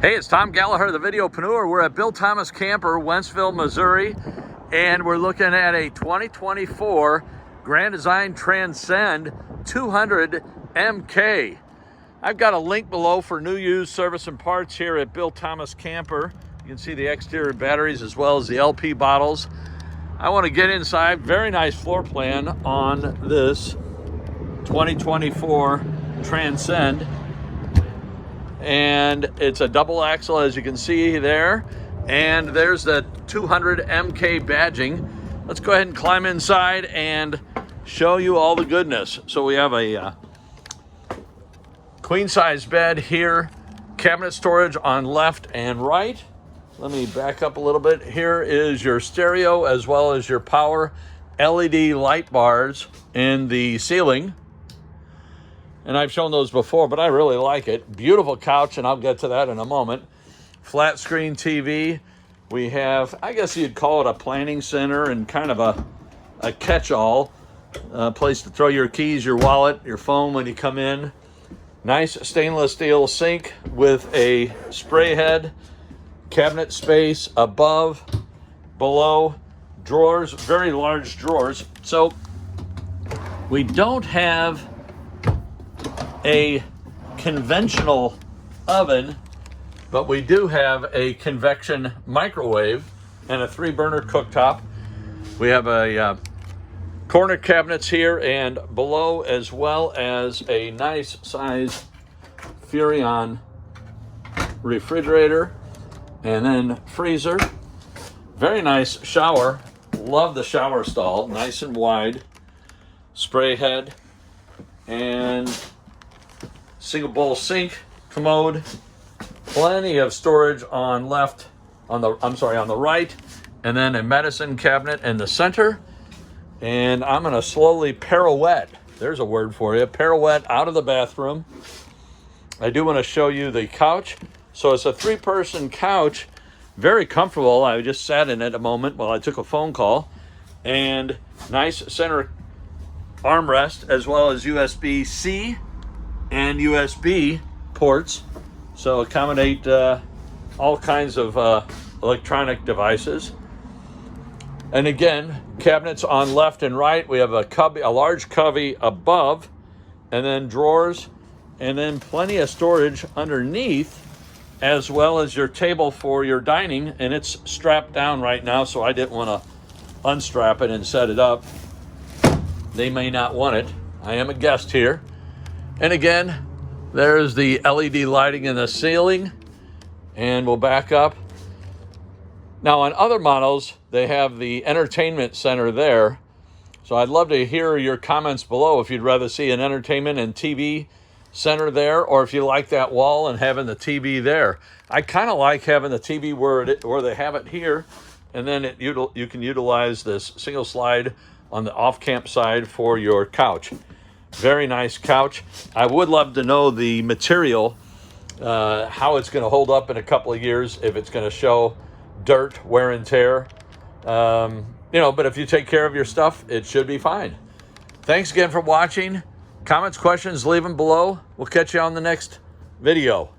Hey, it's Tom Gallagher, the Videopreneur. We're at Bill Thomas Camper, Wentzville, Missouri, and we're looking at a 2024 Grand Design Transcend 200MK. I've got a link below for new, used, service, and parts here at Bill Thomas Camper. You can see the exterior batteries as well as the LP bottles. I want to get inside. Very nice floor plan on this 2024 Transcend. And it's a double axle, as you can see there. And there's the 200MK badging. Let's go ahead and climb inside and show you all the goodness. So we have a queen size bed here, cabinet storage on left and right. Let me back up a little bit. Here is your stereo as well as your power LED light bars in the ceiling. And I've shown those before, but I really like it. Beautiful couch, and I'll get to that in a moment. Flat screen TV. We have, I guess you'd call it a planning center and kind of a catch-all place to throw your keys, your wallet, your phone when you come in. Nice stainless steel sink with a spray head. Cabinet space above, below, drawers, very large drawers. So we don't have a conventional oven, but we do have a convection microwave and a 3-burner cooktop. We have a corner cabinets here and below, as well as a nice size Furrion refrigerator and then freezer. Very nice shower. Love the shower stall, nice and wide. Spray head and single bowl sink, commode, plenty of storage on the right, and then a medicine cabinet in the center. And I'm gonna slowly pirouette, there's a word for you, pirouette out of the bathroom. I do wanna show you the couch. So it's a 3-person couch, very comfortable. I just sat in it a moment while I took a phone call. And nice center armrest, as well as USB-C and USB ports, so accommodate all kinds of electronic devices. And again, cabinets on left and right. We have a large cubby above, and then drawers, and then plenty of storage underneath, as well as your table for your dining. And it's strapped down right now, so I didn't want to unstrap it and set it up. They may not want it. I am a guest here. And again, there's the LED lighting in the ceiling, and we'll back up. Now on other models, they have the entertainment center there. So I'd love to hear your comments below if you'd rather see an entertainment and TV center there, or if you like that wall and having the TV there. I kind of like having the TV where they have it here, and then you can utilize this single slide on the off-camp side for your couch. Very nice couch. I would love to know the material, how it's going to hold up in a couple of years, if it's going to show dirt, wear and tear. But if you take care of your stuff, it should be fine. Thanks again for watching. Comments, questions, leave them below. We'll catch you on the next video.